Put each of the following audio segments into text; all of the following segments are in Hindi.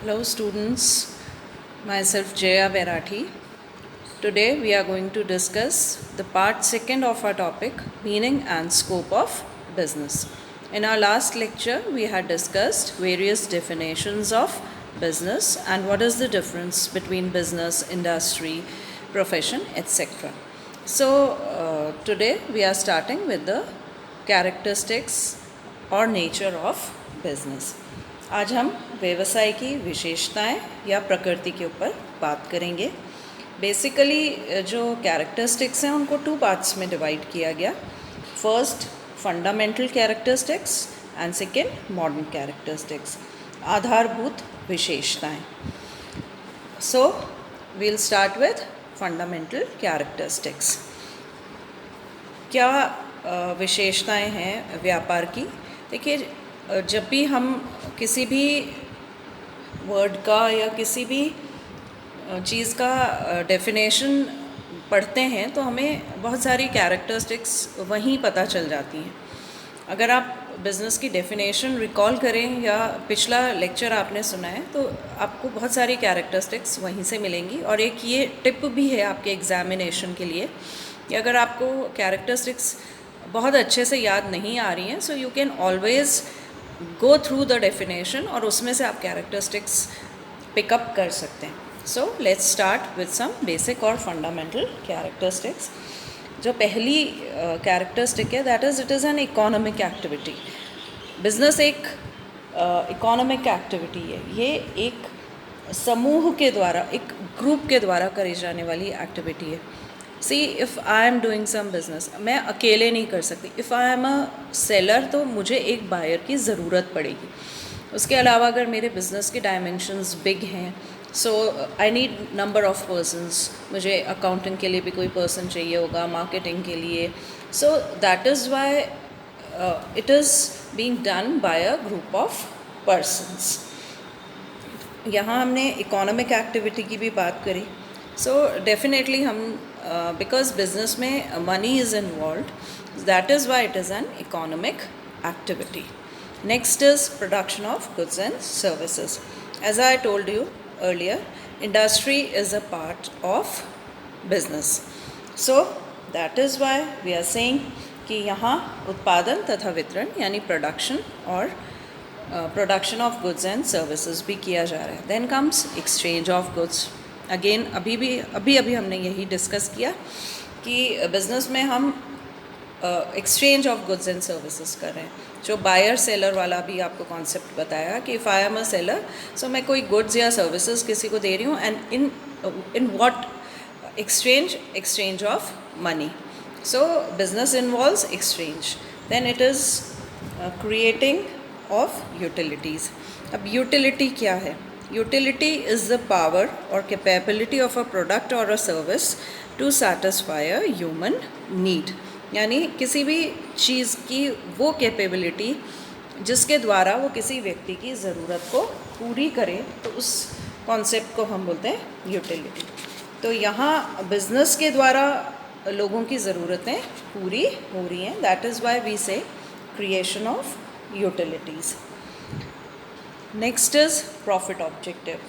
Hello students, myself Jaya Berathi. Today we are going to discuss the part second of our topic, meaning and scope of business. In our last lecture we had discussed various definitions of business and what is the difference between business, industry, profession, etc. So today we are starting with the characteristics और नेचर ऑफ बिजनेस. आज हम व्यवसाय की विशेषताएं या प्रकृति के ऊपर बात करेंगे. बेसिकली जो कैरेक्टरिस्टिक्स हैं उनको टू पार्ट्स में डिवाइड किया गया. First fundamental characteristics and second modern characteristics, आधारभूत विशेषताएं. So we'll start with fundamental characteristics. क्या विशेषताएं हैं व्यापार की? देखिए, जब भी हम किसी भी वर्ड का या किसी भी चीज़ का डेफिनेशन पढ़ते हैं तो हमें बहुत सारी कैरेक्टरिस्टिक्स वहीं पता चल जाती हैं. अगर आप बिज़नेस की डेफिनेशन रिकॉल करें या पिछला लेक्चर आपने सुना है तो आपको बहुत सारी कैरेक्टरिस्टिक्स वहीं से मिलेंगी. और एक ये टिप भी है आपके एग्ज़ामिनेशन के लिए कि अगर आपको कैरेक्टरिस्टिक्स बहुत अच्छे से याद नहीं आ रही हैं, so you can always go through the definition और उसमें से आप कैरेक्टरिस्टिक्स पिकअप कर सकते हैं. So let's start with some basic और फंडामेंटल कैरेक्टरिस्टिक्स. जो पहली कैरेक्टरिस्टिक है that is it is an economic activity. Business एक इकोनॉमिक एक्टिविटी है. ये एक समूह के द्वारा, एक ग्रुप के द्वारा करी जाने वाली एक्टिविटी है. See if I am doing some business, मैं अकेले नहीं कर सकती. If I am a seller तो मुझे एक बायर की ज़रूरत पड़ेगी. उसके अलावा अगर मेरे बिज़नेस के डायमेंशंस बिग हैं, so I need number of persons. मुझे अकाउंटिंग के लिए भी कोई पर्सन चाहिए होगा, मार्केटिंग के लिए. So that is why it is being done by a group of persons. यहाँ हमने इकोनॉमिक एक्टिविटी की भी बात करी. सो डेफिनेटली हम बिकॉज बिजनेस में money is involve, that is why it is an economic activity. Next is production of goods and services. As I told you earlier, industry is a part of business. So that is why we are saying कि यहाँ उत्पादन तथा वितरण यानी प्रोडक्शन और production of goods and services भी किया जा रहा है. Then comes exchange of goods. Again अभी हमने यही डिस्कस किया कि बिज़नेस में हम exchange of goods and services कर रहे हैं. जो बायर सेलर वाला भी आपको कॉन्सेप्ट बताया कि if I am a seller, so मैं कोई गुड्स या सर्विसेज किसी को दे रही हूँ and in what exchange of money. So business involves exchange. Then it is creating of utilities. अब यूटिलिटी क्या है? यूटिलिटी इज़ द पावर और कैपेबिलिटी ऑफ अ प्रोडक्ट और a service to satisfy a human need. यानी किसी भी चीज़ की वो कैपेबिलिटी जिसके द्वारा वो किसी व्यक्ति की ज़रूरत को पूरी करे, तो उस कॉन्सेप्ट को हम बोलते हैं यूटिलिटी. तो यहाँ बिज़नेस के द्वारा लोगों की ज़रूरतें पूरी हो रही हैं. दैट इज़ वाई वी से creation of utilities. Next is profit objective.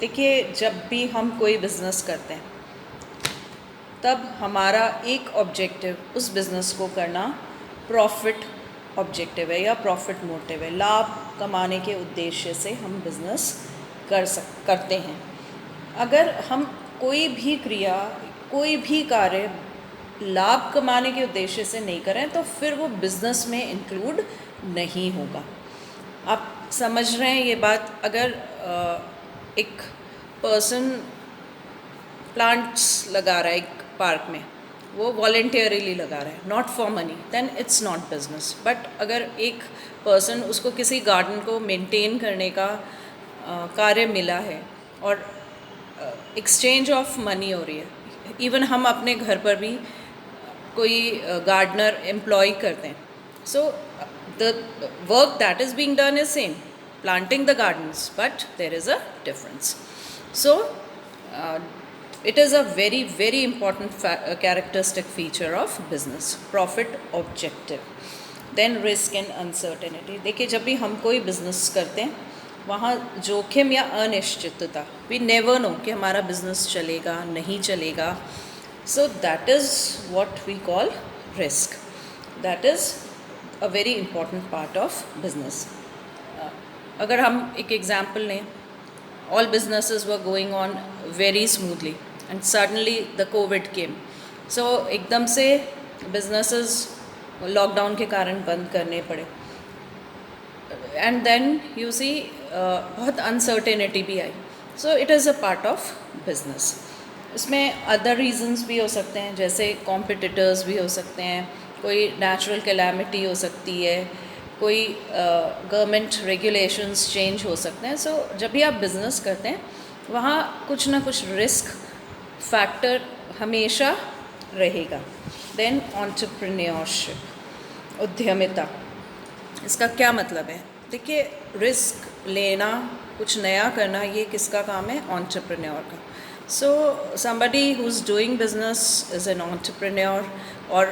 देखिए, जब भी हम कोई बिज़नेस करते हैं तब हमारा एक ऑब्जेक्टिव उस बिज़नेस को करना प्रॉफिट ऑब्जेक्टिव है या प्रॉफिट मोटिव है. लाभ कमाने के उद्देश्य से हम बिज़नेस करते हैं. अगर हम कोई भी क्रिया, कोई भी कार्य लाभ कमाने के उद्देश्य से नहीं करें तो फिर वो बिज़नेस में इंक्लूड नहीं होगा. आप समझ रहे हैं ये बात? अगर एक पर्सन प्लांट्स लगा रहा है एक पार्क में, वो वॉलेंटियरली लगा रहा है, not for money, then it's not business. But अगर एक पर्सन, उसको किसी गार्डन को मेंटेन करने का कार्य मिला है और एक्सचेंज ऑफ मनी हो रही है. इवन हम अपने घर पर भी कोई गार्डनर एम्प्लॉय करते हैं. So the work that is being done is same, planting the gardens, but there is a difference. So it is a very, very important characteristic feature of business, profit objective. Then risk and uncertainty. देखिए, जब भी हम कोई बिज़नेस करते हैं वहाँ जोखिम या अनिश्चितता, वी नेवर नो कि हमारा बिजनेस चलेगा नहीं चलेगा. So that is what we call risk. That is a very important part of business. अगर हम एक एग्जाम्पल लें, all businesses were going on very smoothly and suddenly the covid came. So एकदम से businesses लॉकडाउन के कारण बंद करने पड़े. एंड देन यू सी बहुत अनसर्टेनिटी भी आई. So it is a part of business. इसमें अदर रीजंस भी हो सकते हैं, जैसे कॉम्पिटिटर्स भी हो सकते हैं, कोई नेचुरल कैलामिटी हो सकती है, कोई गवर्नमेंट रेगुलेशंस चेंज हो सकते हैं. सो जब भी आप बिज़नेस करते हैं वहाँ कुछ ना कुछ रिस्क फैक्टर हमेशा रहेगा. देन एंटरप्रेन्योरशिप, उद्यमिता, इसका क्या मतलब है? देखिए, रिस्क लेना, कुछ नया करना, ये किसका काम है? एंटरप्रेन्योर का. So somebody who is doing business is an entrepreneur. और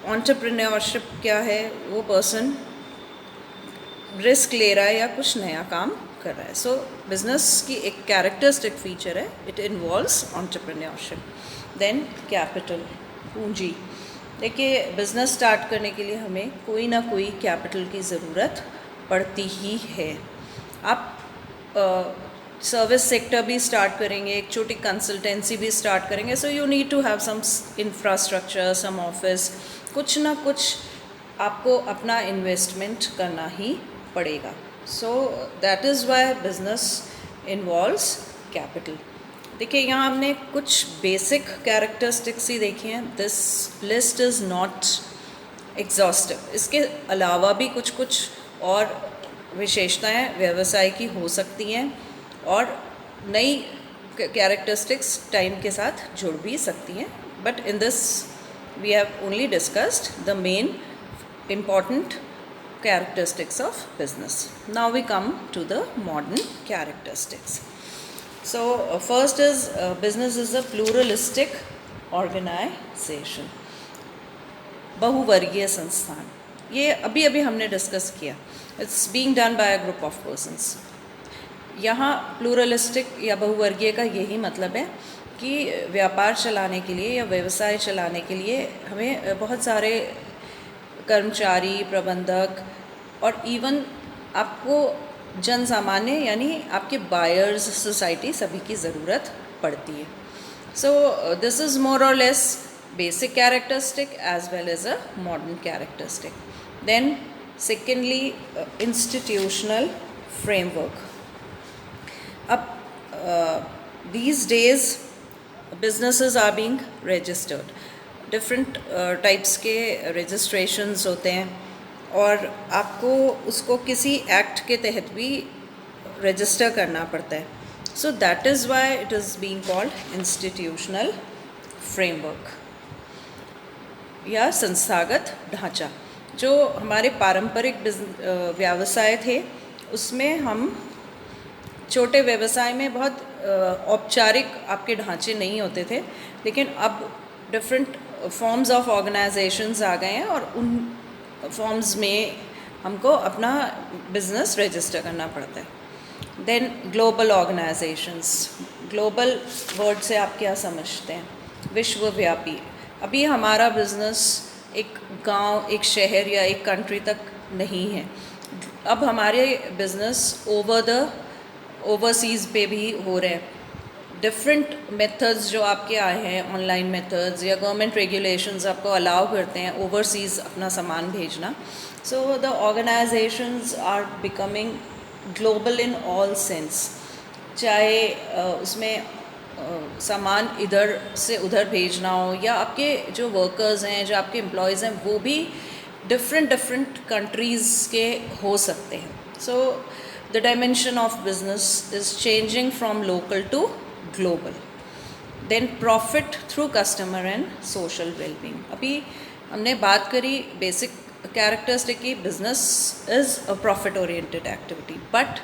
एंटरप्रेन्योरशिप क्या है? वो पर्सन रिस्क ले रहा है या कुछ नया काम कर रहा है. सो बिजनेस की एक कैरेक्टरिस्टिक फीचर है, it involves entrepreneurship. Then capital, पूंजी. देखिए, बिज़नेस स्टार्ट करने के लिए हमें कोई ना कोई कैपिटल की ज़रूरत पड़ती ही है. आप सर्विस सेक्टर भी स्टार्ट करेंगे, एक छोटी कंसल्टेंसी भी स्टार्ट करेंगे, so you need to have some infrastructure, some office, कुछ ना कुछ आपको अपना इन्वेस्टमेंट करना ही पड़ेगा. So that is why business involves capital. देखिए, यहाँ हमने कुछ बेसिक कैरेक्टरिस्टिक्स ही देखी हैं. This list is not exhaustive. इसके अलावा भी कुछ कुछ और विशेषताएं व्यवसाय की हो सकती हैं और नई कैरेक्टरिस्टिक्स टाइम के साथ जुड़ भी सकती हैं. But in this we have only discussed the main important characteristics of business. Now we come to the modern characteristics. So first is business is a pluralistic organization, बहुवर्गीय संस्थान. ये अभी अभी हमने डिस्कस किया. It's being done by a group of persons. यहाँ प्लूरलिस्टिक या बहुवर्गीय का यही मतलब है कि व्यापार चलाने के लिए या व्यवसाय चलाने के लिए हमें बहुत सारे कर्मचारी, प्रबंधक और इवन आपको जन सामान्य यानी आपके बायर्स, सोसाइटी, सभी की ज़रूरत पड़ती है. सो दिस इज़ मोर और less basic characteristic as well as a modern characteristic. Then secondly, institutional framework. अब these days businesses are being registered. Different types के रजिस्ट्रेशंस होते हैं और आपको उसको किसी एक्ट के तहत भी रजिस्टर करना पड़ता है. सो that is why it is being called institutional framework या संस्थागत ढांचा. जो हमारे पारंपरिक व्यवसाय थे उसमें हम छोटे व्यवसाय में बहुत औपचारिक आपके ढांचे नहीं होते थे, लेकिन अब डिफरेंट फॉर्म्स ऑफ ऑर्गेनाइजेशंस आ गए हैं और उन फॉर्म्स में हमको अपना बिजनेस रजिस्टर करना पड़ता है. Then global organisations. Global word से आप क्या समझते हैं? विश्वव्यापी. अभी हमारा बिजनेस एक गांव, एक शहर या एक कंट्री तक नहीं है. अब हमारे बिजनेस ओवरसीज़ पे भी हो रहे हैं. डिफरेंट मेथड्स जो आपके आए हैं, ऑनलाइन मेथड्स या गवर्नमेंट रेगुलेशंस आपको अलाउ करते हैं ओवरसीज़ अपना सामान भेजना. So the organisations are becoming global in all sense. चाहे उसमें सामान इधर से उधर भेजना हो या आपके जो वर्कर्स हैं, जो आपके एम्प्लॉयज़ हैं, वो भी डिफरेंट कंट्रीज़ के हो सकते हैं. So the dimension of business is changing from local to global. Then profit through customer and social wellbeing. अभी हमने बात करी बेसिक कैरेक्टरिस्टिक की, business is a profit oriented activity. But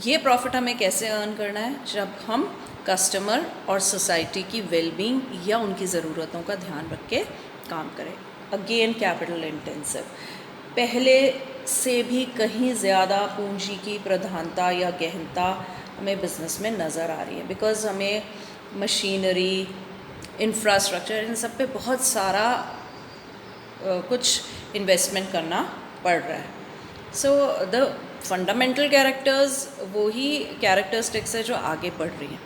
ये प्रॉफिट हमें कैसे अर्न करना है? जब हम कस्टमर और सोसाइटी की वेलबींग या उनकी ज़रूरतों का ध्यान रख के काम करें. Again capital intensive. पहले से भी कहीं ज़्यादा पूंजी की प्रधानता या गहनता हमें बिज़नेस में नज़र आ रही है, बिकॉज़ हमें मशीनरी, इंफ्रास्ट्रक्चर, इन सब पे बहुत सारा कुछ इन्वेस्टमेंट करना पड़ रहा है. सो द फंडामेंटल कैरेक्टर्स वो ही कैरेक्टरिस्टिक्स है जो आगे बढ़ रही हैं.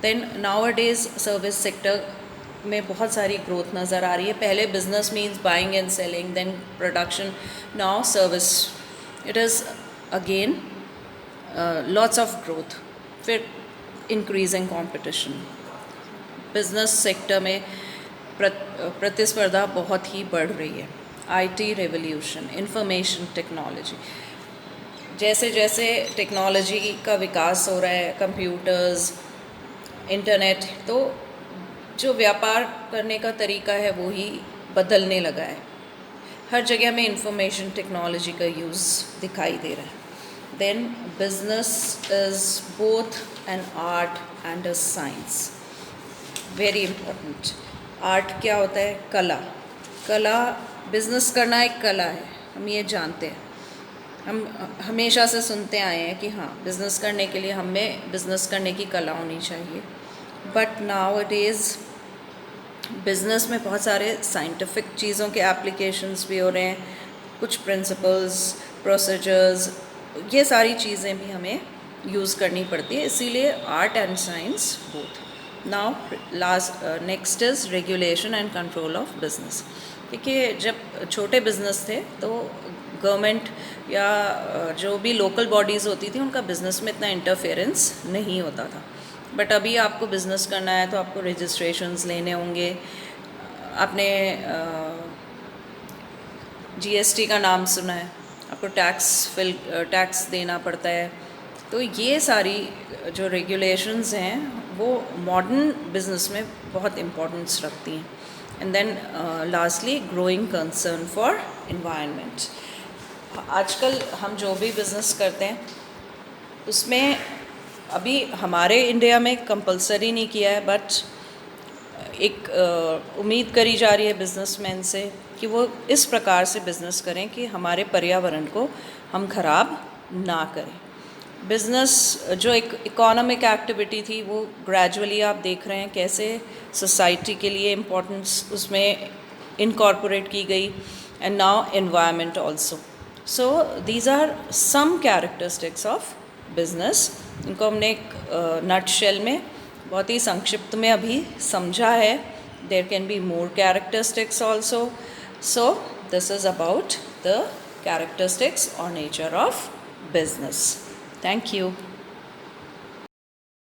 Then nowadays service sector में बहुत सारी ग्रोथ नज़र आ रही है. पहले business means buying and selling, then production, now service. It is again lots of growth. फिर इंक्रीजिंग कंपटीशन. बिजनेस सेक्टर में प्रतिस्पर्धा बहुत ही बढ़ रही है. आईटी रेवोल्यूशन, इंफॉर्मेशन टेक्नोलॉजी, जैसे जैसे टेक्नोलॉजी का विकास हो रहा है, कंप्यूटर्स, इंटरनेट, तो जो व्यापार करने का तरीका है वो ही बदलने लगा है. हर जगह में इंफॉर्मेशन टेक्नोलॉजी का यूज़ दिखाई दे रहा है. Then business is both an art and a science. Very important. Art क्या होता है? कला. कला, बिजनेस करना एक कला है, हम ये जानते हैं. हम हमेशा से सुनते आए हैं कि हाँ, बिज़नेस करने के लिए हमें बिज़नेस करने की कला होनी चाहिए. But now it is business में बहुत सारे साइंटिफिक चीज़ों के एप्लीकेशंस भी हो रहे हैं. कुछ प्रिंसिपल्स, प्रोसीजर्स, ये सारी चीज़ें भी हमें यूज़ करनी पड़ती है. इसीलिए art and science both. Now next is regulation and control of business. देखिए, जब छोटे बिज़नेस थे तो गवर्नमेंट या जो भी लोकल बॉडीज़ होती थी उनका बिज़नेस में इतना इंटरफेरेंस नहीं होता था. बट अभी आपको बिज़नेस करना है तो आपको रजिस्ट्रेशंस लेने होंगे. आपने जीएसटी का नाम सुना है, आपको टैक्स देना पड़ता है. तो ये सारी जो रेगुलेशंस हैं वो मॉडर्न बिज़नेस में बहुत इम्पोर्टेंस रखती हैं. And then lastly, growing concern for environment. आजकल हम जो भी बिज़नेस करते हैं उसमें अभी हमारे इंडिया में कंपलसरी नहीं किया है, बट एक उम्मीद करी जा रही है बिजनेसमैन से कि वो इस प्रकार से बिज़नेस करें कि हमारे पर्यावरण को हम ख़राब ना करें. बिज़नेस जो एक इकोनॉमिक एक्टिविटी थी वो ग्रेजुअली आप देख रहे हैं कैसे सोसाइटी के लिए इम्पोर्टेंस उसमें इनकॉर्पोरेट की गई. And now environment also. So these are some characteristics of business. इनको हमने एक नटशेल में बहुत ही संक्षिप्त में अभी समझा है. There can be more characteristics also. So this is about the characteristics और nature of business. Thank you.